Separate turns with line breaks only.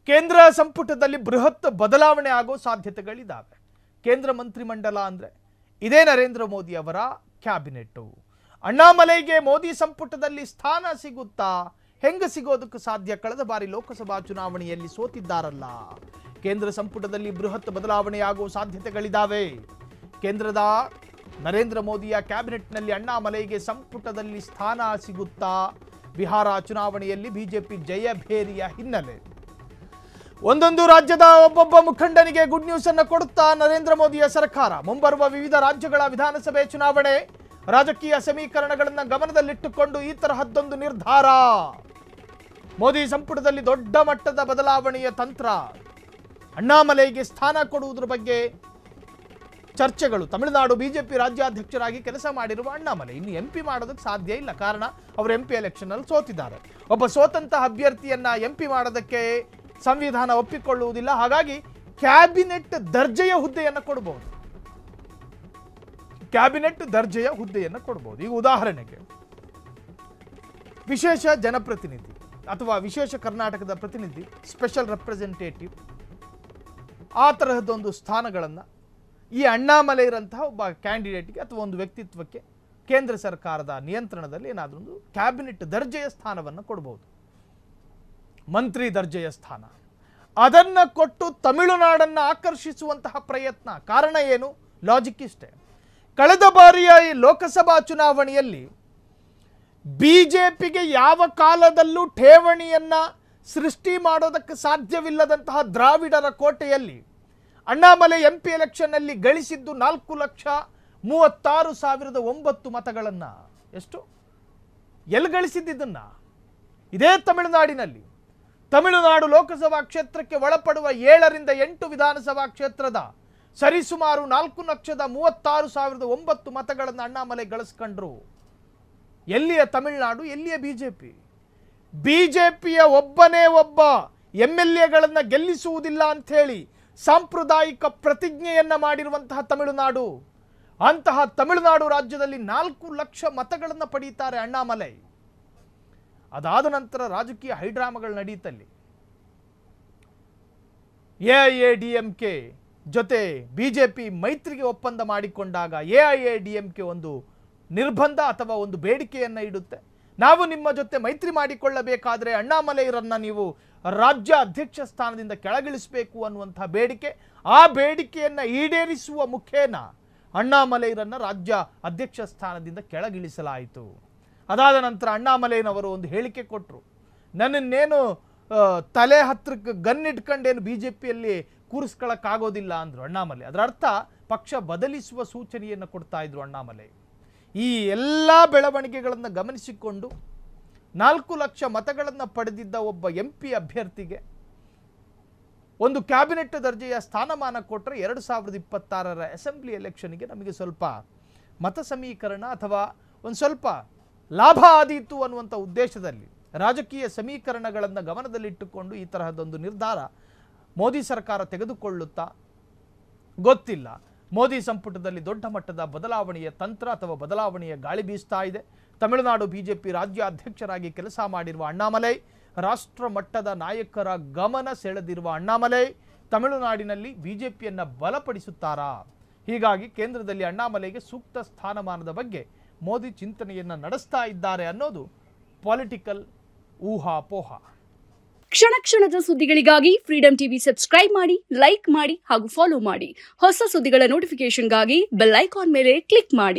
ಕೇಂದ್ರ ಸಂಪುಟದಲ್ಲಿ ಬೃಹತ್ ಬದಲಾವಣೆ ಆಗೋ ಸಾಧ್ಯತೆಗಳಿದ್ದಾವೆ. ಕೇಂದ್ರ ಮಂತ್ರಿಮಂಡಲ ಅಂದ್ರೆ ಇದೇ ನರೇಂದ್ರ ಮೋದಿ ಅವರ ಕ್ಯಾಬಿನೆಟ್. ಅಣ್ಣಾಮಲೈಗೆ ಮೋದಿ ಸಂಪುಟದಲ್ಲಿ ಸ್ಥಾನ ಸಿಗುತ್ತಾ? ಹೆಂಗ ಸಿಗೋದಕ್ಕೆ ಸಾಧ್ಯ? ಕಳೆದ ಬಾರಿ ಲೋಕಸಭಾ ಚುನಾವಣೆಯಲ್ಲಿ ಸೋತಿದ್ದಾರಲ್ಲ. ಕೇಂದ್ರ ಸಂಪುಟದಲ್ಲಿ ಬೃಹತ್ ಬದಲಾವಣೆಯಾಗುವ ಸಾಧ್ಯತೆಗಳಿದ್ದಾವೆ. ಕೇಂದ್ರದ ನರೇಂದ್ರ ಮೋದಿಯ ಕ್ಯಾಬಿನೆಟ್ನಲ್ಲಿ ಅಣ್ಣಾಮಲೈಗೆ ಸಂಪುಟದಲ್ಲಿ ಸ್ಥಾನ ಸಿಗುತ್ತಾ? ಬಿಹಾರ ಚುನಾವಣೆಯಲ್ಲಿ ಬಿಜೆಪಿ ಜಯಭೇರಿಯ ಹಿನ್ನೆಲೆ ಒಂದೊಂದು ರಾಜ್ಯದ ಒಬ್ಬೊಬ್ಬ ಮುಖಂಡನಿಗೆ ಗುಡ್ ನ್ಯೂಸ್ ಅನ್ನು ಕೊಡುತ್ತಾ ನರೇಂದ್ರ ಮೋದಿಯ ಸರ್ಕಾರ. ಮುಂಬರುವ ವಿವಿಧ ರಾಜ್ಯಗಳ ವಿಧಾನಸಭೆ ಚುನಾವಣೆ ರಾಜಕೀಯ ಸಮೀಕರಣಗಳನ್ನು ಗಮನದಲ್ಲಿಟ್ಟುಕೊಂಡು ಈ ತರಹದ್ದೊಂದು ನಿರ್ಧಾರ. ಮೋದಿ ಸಂಪುಟದಲ್ಲಿ ದೊಡ್ಡ ಮಟ್ಟದ ಬದಲಾವಣೆಯ ತಂತ್ರ. ಅಣ್ಣಾಮಲೈಗೆ ಸ್ಥಾನ ಕೊಡುವುದರ ಬಗ್ಗೆ ಚರ್ಚೆಗಳು. ತಮಿಳುನಾಡು ಬಿಜೆಪಿ ರಾಜ್ಯಾಧ್ಯಕ್ಷರಾಗಿ ಕೆಲಸ ಮಾಡಿರುವ ಅಣ್ಣಾಮಲೈ ಇನ್ನು ಎಂಪಿ ಮಾಡೋದಕ್ಕೆ ಸಾಧ್ಯ ಇಲ್ಲ. ಕಾರಣ ಅವರು ಎಂಪಿ ಎಲೆಕ್ಷನ್ ಅಲ್ಲಿ ಸೋತಿದ್ದಾರೆ. ಒಬ್ಬ ಸೋತಂತಹ ಅಭ್ಯರ್ಥಿಯನ್ನ ಎಂಪಿ ಮಾಡೋದಕ್ಕೆ ಸಂವಿಧಾನ ಒಪ್ಪಿಕೊಳ್ಳುವುದಿಲ್ಲ. ಹಾಗಾಗಿ ಕ್ಯಾಬಿನೆಟ್ ದರ್ಜೆಯ ಹುದ್ದೆಯನ್ನು ಕೊಡಬಹುದು. ಕ್ಯಾಬಿನೆಟ್ ದರ್ಜೆಯ ಹುದ್ದೆಯನ್ನು ಕೊಡಬಹುದು. ಈಗ ಉದಾಹರಣೆಗೆ ವಿಶೇಷ ಜನಪ್ರತಿನಿಧಿ ಅಥವಾ ವಿಶೇಷ ಕರ್ನಾಟಕದ ಪ್ರತಿನಿಧಿ, ಸ್ಪೆಷಲ್ ರೆಪ್ರೆಸೆಂಟೇಟಿವ್, ಆ ತರಹದೊಂದು ಸ್ಥಾನಗಳನ್ನು ಈ ಅಣ್ಣಾಮಲೈ ಇರಂತಹ ಒಬ್ಬ ಕ್ಯಾಂಡಿಡೇಟ್ಗೆ ಅಥವಾ ಒಂದು ವ್ಯಕ್ತಿತ್ವಕ್ಕೆ ಕೇಂದ್ರ ಸರ್ಕಾರದ ನಿಯಂತ್ರಣದಲ್ಲಿ ಏನಾದರೂ ಒಂದು ಕ್ಯಾಬಿನೆಟ್ ದರ್ಜೆಯ ಸ್ಥಾನವನ್ನು ಕೊಡಬಹುದು. ಮಂತ್ರಿ ದರ್ಜೆಯ ಸ್ಥಾನ ಅದನ್ನು ಕೊಟ್ಟು ತಮಿಳುನಾಡನ್ನು ಆಕರ್ಷಿಸುವಂತಹ ಪ್ರಯತ್ನ. ಕಾರಣ ಏನು? ಲಾಜಿಕ್ ಇಷ್ಟೇ. ಕಳೆದ ಬಾರಿಯ ಈ ಲೋಕಸಭಾ ಚುನಾವಣೆಯಲ್ಲಿ ಬಿಜೆಪಿಗೆ ಯಾವ ಕಾಲದಲ್ಲೂ ಠೇವಣಿಯನ್ನ ಸೃಷ್ಟಿ ಮಾಡೋದಕ್ಕೆ ಸಾಧ್ಯವಿಲ್ಲದಂತಹ ದ್ರಾವಿಡರ ಕೋಟೆಯಲ್ಲಿ ಅಣ್ಣಾಮಲೈ ಎಂಪಿ ಎಲೆಕ್ಷನ್ ಅಲ್ಲಿ ಗಳಿಸಿದ್ದು 4,36,009 ಮತಗಳನ್ನು. ಎಷ್ಟು? ಎಲ್ಲಿ ಗಳಿಸಿದ್ದನ್ನ? ಇದೇ ತಮಿಳುನಾಡಿನಲ್ಲಿ. ತಮಿಳುನಾಡು ಲೋಕಸಭಾ ಕ್ಷೇತ್ರಕ್ಕೆ ಒಳಪಡುವ 7ರಿಂದ 8 ವಿಧಾನಸಭಾ ಕ್ಷೇತ್ರದ ಸರಿಸುಮಾರು 4,36,009 ಮತಗಳನ್ನು ಅಣ್ಣಾಮಲೈ ಗಳಿಸ್ಕೊಂಡ್ರು. ಎಲ್ಲಿಯ ತಮಿಳುನಾಡು, ಎಲ್ಲಿಯ ಬಿಜೆಪಿ? ಬಿಜೆಪಿಯ ಒಬ್ಬನೇ ಒಬ್ಬ MLAಗಳನ್ನು ಗೆಲ್ಲಿಸುವುದಿಲ್ಲ ಅಂತ ಹೇಳಿ ಸಾಂಪ್ರದಾಯಿಕ ಪ್ರತಿಜ್ಞೆಯನ್ನ ಮಾಡಿರುವಂತಹ ತಮಿಳುನಾಡು. ಅಂತಹ ತಮಿಳುನಾಡು ರಾಜ್ಯದಲ್ಲಿ 4 ಲಕ್ಷ ಮತಗಳನ್ನು ಪಡೆಯುತ್ತಾರೆ ಅಣ್ಣಾಮಲೈ. ಅದಾದ ನಂತರ ರಾಜಕೀಯ ಹೈಡ್ರಾಮಾಗಳು ನಡೆಯುತ್ತಲ್ಲಿ. AIADMK ಜೊತೆ ಬಿಜೆಪಿ ಮೈತ್ರಿಗೆ ಒಪ್ಪಂದ ಮಾಡಿಕೊಂಡಾಗ AIADMK ಒಂದು ನಿರ್ಬಂಧ ಅಥವಾ ಒಂದು ಬೇಡಿಕೆಯನ್ನು ಇಡುತ್ತೆ. ನಾವು ನಿಮ್ಮ ಜೊತೆ ಮೈತ್ರಿ ಮಾಡಿಕೊಳ್ಳಬೇಕಾದ್ರೆ ಅಣ್ಣಾಮಲೈರನ್ನ ನೀವು ರಾಜ್ಯ ಅಧ್ಯಕ್ಷ ಸ್ಥಾನದಿಂದ ಕೆಳಗಿಳಿಸಬೇಕು ಅನ್ನುವಂಥ ಬೇಡಿಕೆ. ಆ ಬೇಡಿಕೆಯನ್ನು ಈಡೇರಿಸುವ ಮುಖೇನ ಅಣ್ಣಾಮಲೈರನ್ನ ರಾಜ್ಯ ಅಧ್ಯಕ್ಷ ಸ್ಥಾನದಿಂದ ಕೆಳಗಿಳಿಸಲಾಯಿತು. ಅದಾದ ನಂತರ ಅಣ್ಣಾಮಲೈನವರು ಒಂದು ಹೇಳಿಕೆ ಕೊಟ್ಟರು. ನನ್ನನ್ನೇನು ತಲೆ ಹತ್ರಕ್ಕೆ ಗನ್ನಿಟ್ಕೊಂಡೇನು ಬಿಜೆಪಿಯಲ್ಲಿ ಕೂರಿಸ್ಕೊಳ್ಳೋಕ್ಕಾಗೋದಿಲ್ಲ ಅಂದರು ಅಣ್ಣಾಮಲೈ. ಅದರ ಅರ್ಥ ಪಕ್ಷ ಬದಲಿಸುವ ಸೂಚನೆಯನ್ನು ಕೊಡ್ತಾ ಇದ್ರು ಅಣ್ಣಾಮಲೈ. ಈ ಎಲ್ಲ ಬೆಳವಣಿಗೆಗಳನ್ನು ಗಮನಿಸಿಕೊಂಡು 4 ಲಕ್ಷ ಮತಗಳನ್ನು ಪಡೆದಿದ್ದ ಒಬ್ಬ MP ಅಭ್ಯರ್ಥಿಗೆ ಒಂದು ಕ್ಯಾಬಿನೆಟ್ ದರ್ಜೆಯ ಸ್ಥಾನಮಾನ ಕೊಟ್ಟರೆ 2026ರ ಅಸೆಂಬ್ಲಿ ಎಲೆಕ್ಷನ್ಗೆ ನಮಗೆ ಸ್ವಲ್ಪ ಮತ ಸಮೀಕರಣ ಅಥವಾ ಒಂದು ಸ್ವಲ್ಪ ಲಾಭ ಆದೀತು ಅನ್ನುವಂಥ ಉದ್ದೇಶದಲ್ಲಿ ರಾಜಕೀಯ ಸಮೀಕರಣಗಳನ್ನು ಗಮನದಲ್ಲಿಟ್ಟುಕೊಂಡು ಈ ತರಹದೊಂದು ನಿರ್ಧಾರ ಮೋದಿ ಸರ್ಕಾರ ತೆಗೆದುಕೊಳ್ಳುತ್ತಾ ಗೊತ್ತಿಲ್ಲ. ಮೋದಿ ಸಂಪುಟದಲ್ಲಿ ದೊಡ್ಡ ಮಟ್ಟದ ಬದಲಾವಣೆಯ ತಂತ್ರ ಅಥವಾ ಬದಲಾವಣೆಯ ಗಾಳಿ ಬೀಸ್ತಾ ಇದೆ. ತಮಿಳುನಾಡು ಬಿಜೆಪಿ ರಾಜ್ಯ ಅಧ್ಯಕ್ಷರಾಗಿ ಕೆಲಸ ಮಾಡಿರುವ ಅಣ್ಣಾಮಲೈ, ರಾಷ್ಟ್ರ ಮಟ್ಟದ ನಾಯಕರ ಗಮನ ಸೆಳೆದಿರುವ ಅಣ್ಣಾಮಲೈ ತಮಿಳುನಾಡಿನಲ್ಲಿ ಬಿಜೆಪಿಯನ್ನು ಬಲಪಡಿಸುತ್ತಾರಾ? ಹೀಗಾಗಿ ಕೇಂದ್ರದಲ್ಲಿ ಅಣ್ಣಾಮಲೈಗೆ ಸೂಕ್ತ ಸ್ಥಾನಮಾನದ ಬಗ್ಗೆ ಮೋದಿ ಚಿಂತನೆಯನ್ನು ನಡೆಸ್ತಾ ಇದ್ದಾರೆ ಅನ್ನೋದು ಪೊಲಿಟಿಕಲ್ ಊಹಾಪೋಹ.
ಕ್ಷಣ ಕ್ಷಣದ ಸುದ್ದಿಗಳಿಗಾಗಿ ಫ್ರೀಡಂ ಟಿವಿ ಸಬ್ಸ್ಕ್ರೈಬ್ ಮಾಡಿ, ಲೈಕ್ ಮಾಡಿ ಹಾಗೂ ಫಾಲೋ ಮಾಡಿ. ಹೊಸ ಸುದ್ದಿಗಳ ನೋಟಿಫಿಕೇಶನ್ಗಾಗಿ ಬೆಲ್ ಐಕಾನ್ ಮೇಲೆ ಕ್ಲಿಕ್ ಮಾಡಿ.